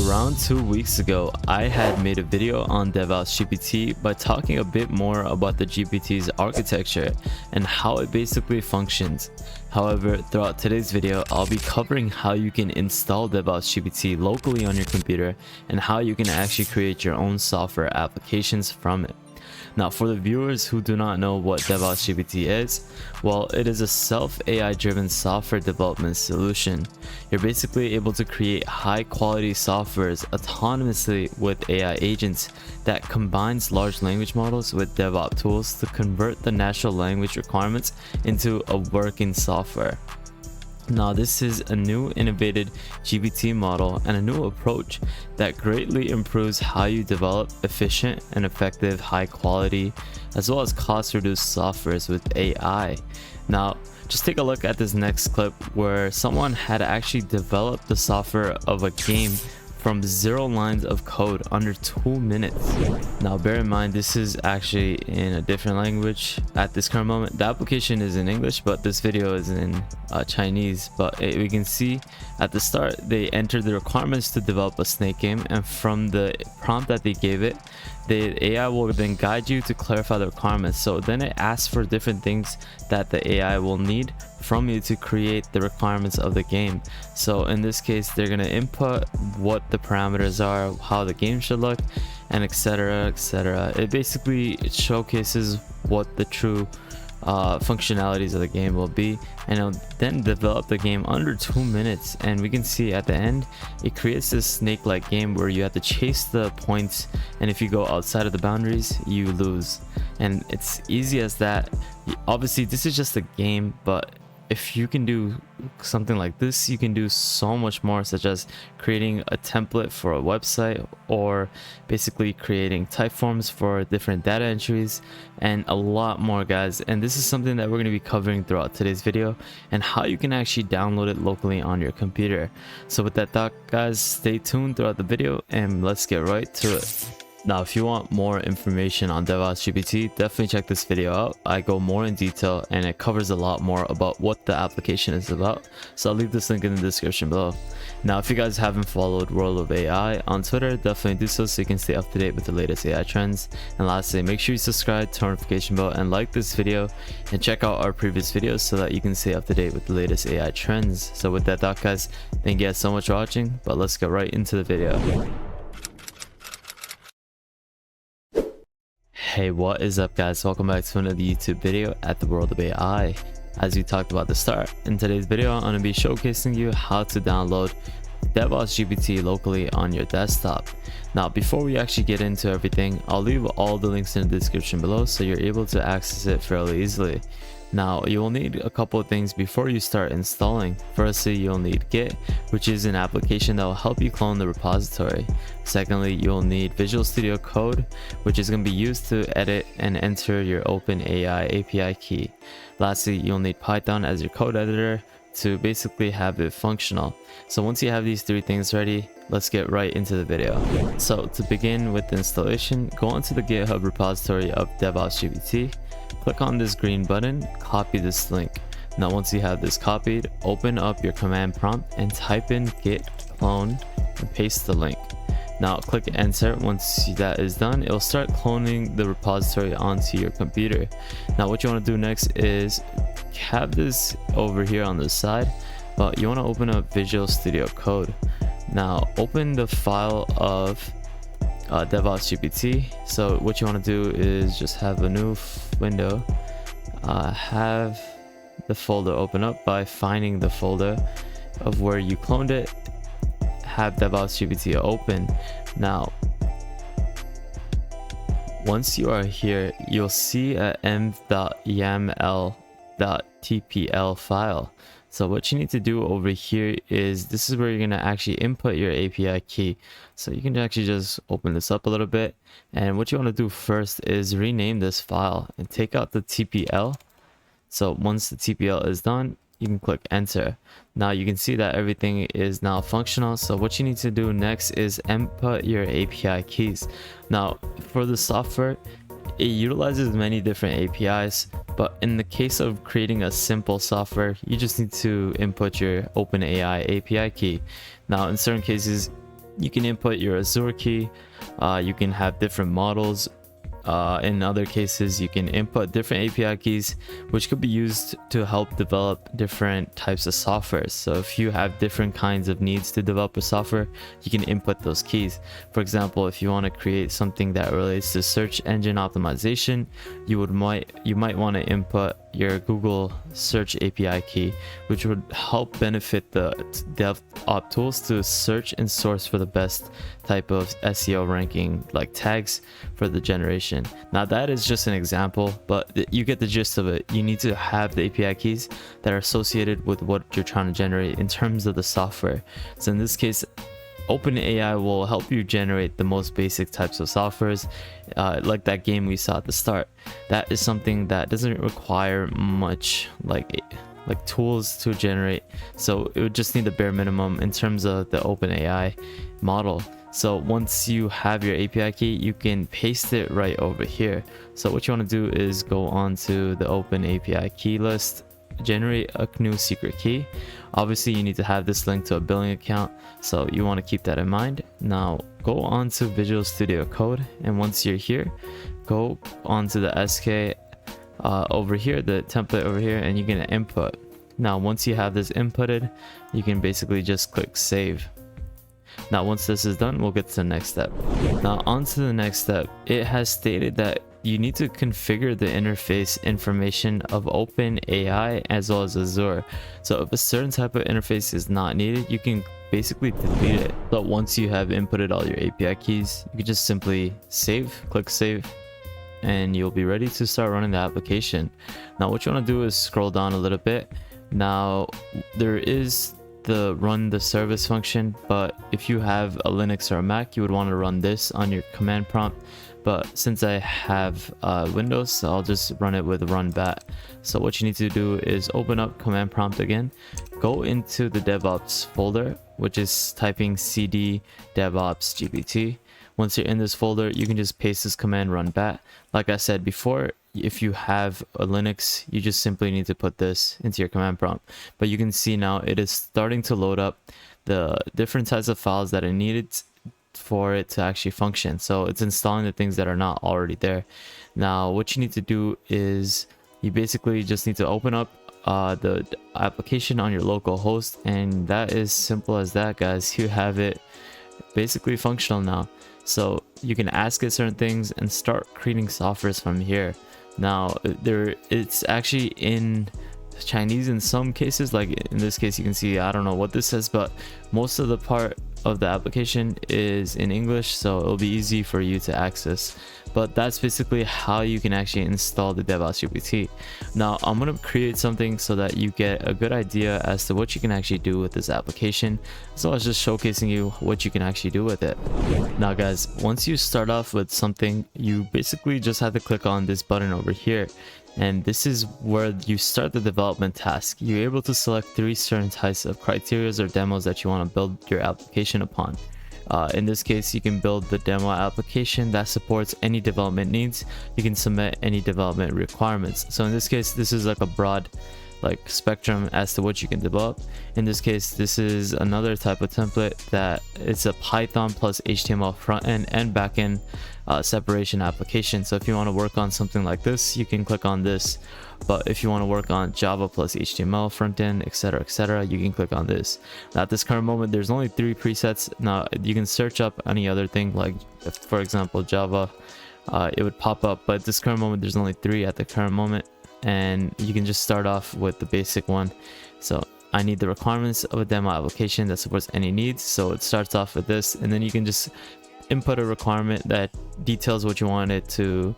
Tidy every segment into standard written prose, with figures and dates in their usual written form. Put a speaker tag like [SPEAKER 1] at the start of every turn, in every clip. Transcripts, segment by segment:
[SPEAKER 1] Around 2 weeks ago, I had made a video on Devos GPT by talking a bit more about the GPT's architecture and how it basically functions. However, throughout today's video, I'll be covering how you can install Devos GPT locally on your computer and how you can actually create your own software applications from it. Now, for the viewers who do not know what Devos GPT is, well, it is a self-AI driven software development solution. You're basically able to create high-quality softwares autonomously with AI agents that combines large language models with DevOps tools to convert the natural language requirements into a working software. Now, this is a new innovative GPT model and a new approach that greatly improves how you develop efficient and effective high quality as well as cost reduced softwares with AI. Now, just take a look at this next clip where someone had actually developed the software of a game from 0 lines of code under 2 minutes. Now bear in mind, this is actually in a different language at this current moment. The application is in English, but this video is in Chinese. But we can see at the start they entered the requirements to develop a snake game, and from the prompt that they gave it, the AI will then guide you to clarify the requirements. So then it asks for different things that the AI will need from you to create the requirements of the game. So in this case, they're going to input what the parameters are, how the game should look, and etc, etc. It basically showcases what the true functionalities of the game will be, and it'll then develop the game under 2 minutes. And we can see at the end it creates this snake-like game where you have to chase the points, and if you go outside of the boundaries you lose. And it's easy as that. Obviously this is just a game, but if you can do something like this, you can do so much more, such as creating a template for a website, or basically creating type forms for different data entries, and a lot more, guys. And this is something that we're going to be covering throughout today's video, and how you can actually download it locally on your computer. So with that thought, guys, stay tuned throughout the video and let's get right to it. Now, if you want more information on Devos GPT, definitely check this video out. I go more in detail and it covers a lot more about what the application is about. So I'll leave this link in the description below. Now, if you guys haven't followed World of AI on Twitter, definitely do so you can stay up to date with the latest AI trends. And lastly, make sure you subscribe, turn notification bell, and like this video, and check out our previous videos so that you can stay up to date with the latest AI trends. So with that thought, guys, thank you guys so much for watching, but let's get right into the video. Hey, what is up, guys? Welcome back to another YouTube video at the World of AI. As we talked about at the start, in today's video I'm going to be showcasing you how to download Devos GPT locally on your desktop. Now, before we actually get into everything, I'll leave all the links in the description below so you're able to access it fairly easily. Now, you will need a couple of things before you start installing. Firstly, you'll need Git, which is an application that will help you clone the repository. Secondly, you'll need Visual Studio Code, which is going to be used to edit and enter your OpenAI API key. Lastly, you'll need Python as your code editor to basically have it functional. So once you have these 3 things ready, let's get right into the video. So to begin with the installation, go onto the GitHub repository of Devos GPT. Click on this green button, copy this link. Now once you have this copied, open up your command prompt and type in git clone and paste the link. Now click enter. Once that is done, it'll start cloning the repository onto your computer. Now what you want to do next is have this over here on the side, but you want to open up Visual Studio Code. Now open the file of Devos GPT. So what you want to do is just have a new window, have the folder open up by finding the folder of where you cloned it, have Devos GPT open. Now once you are here, you'll see a m.yaml.tpl file. So what you need to do over here is, this is where you're going to actually input your API key. So you can actually just open this up a little bit, and what you want to do first is rename this file and take out the TPL. So once the TPL is done, you can click enter. Now you can see that everything is now functional. So what you need to do next is input your API keys. Now for the software, it utilizes many different APIs, but in the case of creating a simple software, you just need to input your OpenAI API key. Now in certain cases, You can input your Azure key. You can have different models. In other cases, you can input different API keys, which could be used to help develop different types of software. So if you have different kinds of needs to develop a software, you can input those keys. For example, if you want to create something that relates to search engine optimization, you might want to input your Google search API key, which would help benefit the DevOps tools to search and source for the best type of SEO ranking, like tags for the generation. Now that is just an example, but you get the gist of it. You need to have the API keys that are associated with what you're trying to generate in terms of the software. So in this case, OpenAI will help you generate the most basic types of softwares, like that game we saw at the start. That is something that doesn't require much like tools to generate, so it would just need the bare minimum in terms of the OpenAI model. So once you have your API key, you can paste it right over here. So what you want to do is go on to the Open API key list, generate a new secret key. Obviously you need to have this linked to a billing account, so you want to keep that in mind. Now go on to Visual Studio Code, and once you're here, go on to the SK over here, the template over here, and you're going to input. Now once you have this inputted, you can basically just click save. Now once this is done, we'll get to the next step. Now on to the next step. It has stated that you need to configure the interface information of OpenAI as well as Azure. So if a certain type of interface is not needed, you can basically delete it. But once you have inputted all your API keys, you can just simply click save, and you'll be ready to start running the application. Now what you want to do is scroll down a little bit. Now there is the run the service function, but if you have a Linux or a Mac, you would want to run this on your command prompt. But since I have Windows, so I'll just run it with run bat. So what you need to do is open up command prompt again, go into the DevOps folder, which is typing cd DevOpsGPT. Once you're in this folder, you can just paste this command run bat. Like I said before, if you have a Linux, you just simply need to put this into your command prompt. But you can see now it is starting to load up the different types of files that are needed for it to actually function. So it's installing the things that are not already there. Now what you need to do is you basically just need to open up the application on your local host, and that is simple as that, guys. You have it basically functional now. So you can ask it certain things and start creating softwares from here. Now it's actually in Chinese in some cases, like in this case you can see, I don't know what this says, but most of the part of the application is in English, so it'll be easy for you to access. But that's basically how you can actually install the Devos GPT. Now I'm going to create something so that you get a good idea as to what you can actually do with this application, as well as just showcasing you what you can actually do with it. Now guys, once you start off with something, you basically just have to click on this button over here, and this is where you start the development task. You're able to select 3 certain types of criteria or demos that you want to build your application upon. In this case, you can build the demo application that supports any development needs. You can submit any development requirements. So in this case, this is like a broad spectrum as to what you can develop. In this case, this is another type of template that it's a Python plus HTML front end and back end separation application. So if you want to work on something like this, you can click on this. But if you want to work on Java plus HTML front end, etc., you can click on this. Now at this current moment, there's only 3 presets. Now you can search up any other thing, like for example Java, it would pop up, but at this current moment there's only 3 at the current moment, and you can just start off with the basic one. So I need the requirements of a demo application that supports any needs, so it starts off with this, and then you can just input a requirement that details what you want it to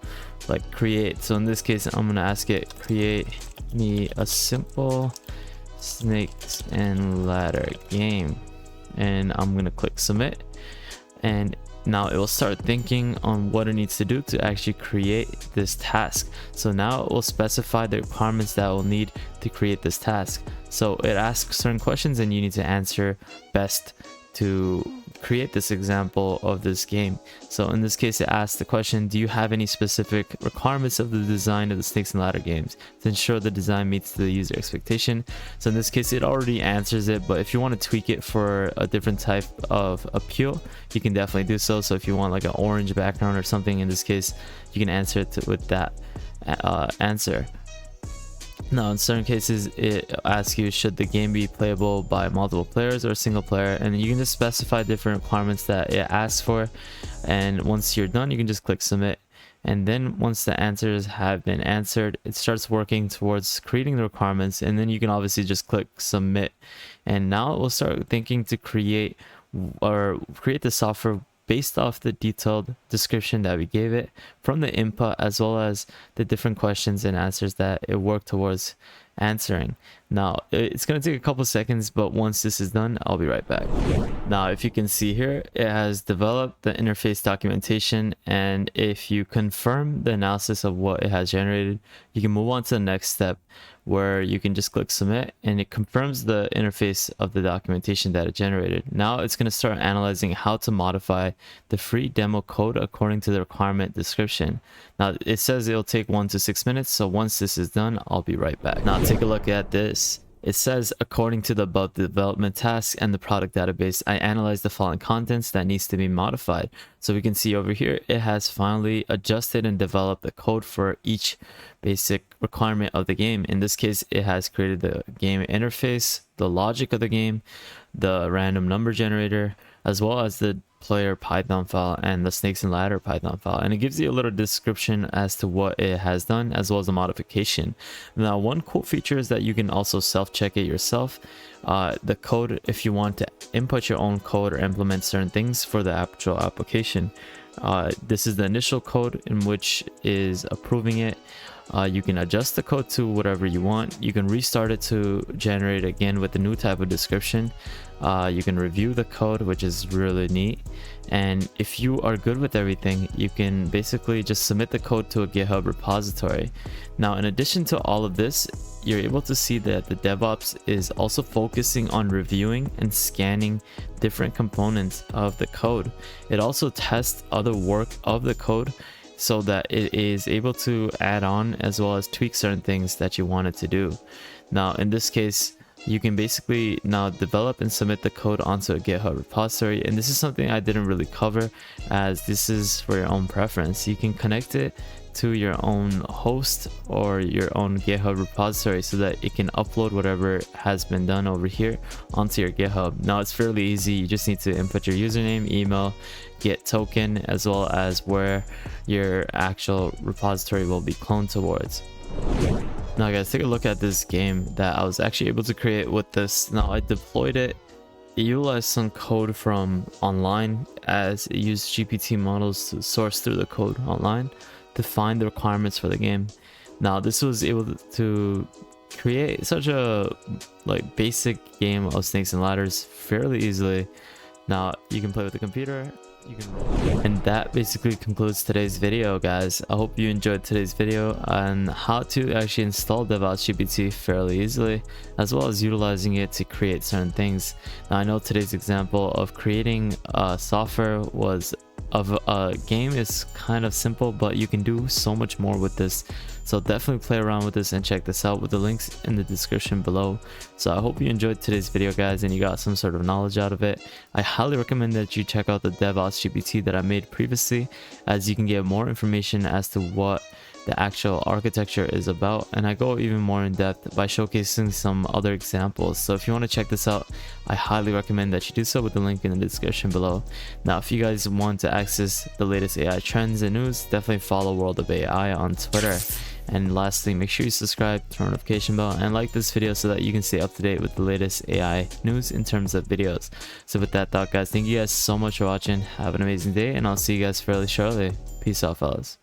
[SPEAKER 1] create. So in this case, I'm gonna ask it, create me a simple snakes and ladder game, and I'm gonna click submit, and now it will start thinking on what it needs to do to actually create this task. So now it will specify the requirements that it will need to create this task. So it asks certain questions and you need to answer best to create this example of this game. So in this case, it asks the question, do you have any specific requirements of the design of the snakes and ladder games to ensure the design meets the user expectation? So in this case, it already answers it, but if you want to tweak it for a different type of appeal, you can definitely do so. So if you want like an orange background or something, in this case, you can answer it with that answer. Now, in certain cases, it asks you, should the game be playable by multiple players or single player? And you can just specify different requirements that it asks for. And once you're done, you can just click submit. And then once the answers have been answered, it starts working towards creating the requirements. And then you can obviously just click submit. And now it will start thinking to create the software based off the detailed description that we gave it from the input, as well as the different questions and answers that it worked towards answering. Now, it's going to take a couple seconds, but once this is done, I'll be right back. Now, if you can see here, it has developed the interface documentation, and if you confirm the analysis of what it has generated, you can move on to the next step, where you can just click submit, and it confirms the interface of the documentation that it generated. Now it's going to start analyzing how to modify the free demo code according to the requirement description. Now it says it'll take 1 to 6 minutes, so once this is done, I'll be right back. Now take a look at this. It says, according to the above development tasks and the product database, I analyzed the following contents that needs to be modified. So we can see over here, it has finally adjusted and developed the code for each basic requirement of the game. In this case, it has created the game interface, the logic of the game, the random number generator, as well as the player Python file and the snakes and ladder Python file, and it gives you a little description as to what it has done, as well as the modification. Now, one cool feature is that you can also self-check it yourself, the code, if you want to input your own code or implement certain things for the actual application. This is the initial code in which is approving it. You can adjust the code to whatever you want. You can restart it to generate again with a new type of description. You can review the code, which is really neat. And if you are good with everything, you can basically just submit the code to a GitHub repository. Now, in addition to all of this, you're able to see that the DevOps is also focusing on reviewing and scanning different components of the code. It also tests other work of the code so that it is able to add on as well as tweak certain things that you want it to do. Now, in this case, you can basically now develop and submit the code onto a GitHub repository, and this is something I didn't really cover, as this is for your own preference. You can connect it to your own host or your own GitHub repository so that it can upload whatever has been done over here onto your GitHub. Now, it's fairly easy. You just need to input your username, email, get token, as well as where your actual repository will be cloned towards. Now guys, take a look at this game that I was actually able to create with this. Now I deployed it. It utilized some code from online, as it used GPT models to source through the code online to find the requirements for the game. Now this was able to create such a basic game of snakes and ladders fairly easily. Now you can play with the computer. And that basically concludes today's video, guys. I hope you enjoyed today's video on how to actually install DevOps GPT fairly easily, as well as utilizing it to create certain things. Now, I know today's example of creating software of a game is kind of simple, but you can do so much more with this. So definitely play around with this and check this out with the links in the description below. So I hope you enjoyed today's video, guys, and you got some sort of knowledge out of it. I highly recommend that you check out the DevOps GPT that I made previously, as you can get more information as to what the actual architecture is about, and I go even more in depth by showcasing some other examples. So if you want to check this out, I highly recommend that you do so with the link in the description below. Now, if you guys want to access the latest AI trends and news, definitely follow World of AI on Twitter. And lastly, make sure you subscribe, turn on notification bell, and like this video so that you can stay up to date with the latest AI news in terms of videos. So with that thought, guys, thank you guys so much for watching. Have an amazing day, and I'll see you guys fairly shortly. Peace out, fellas.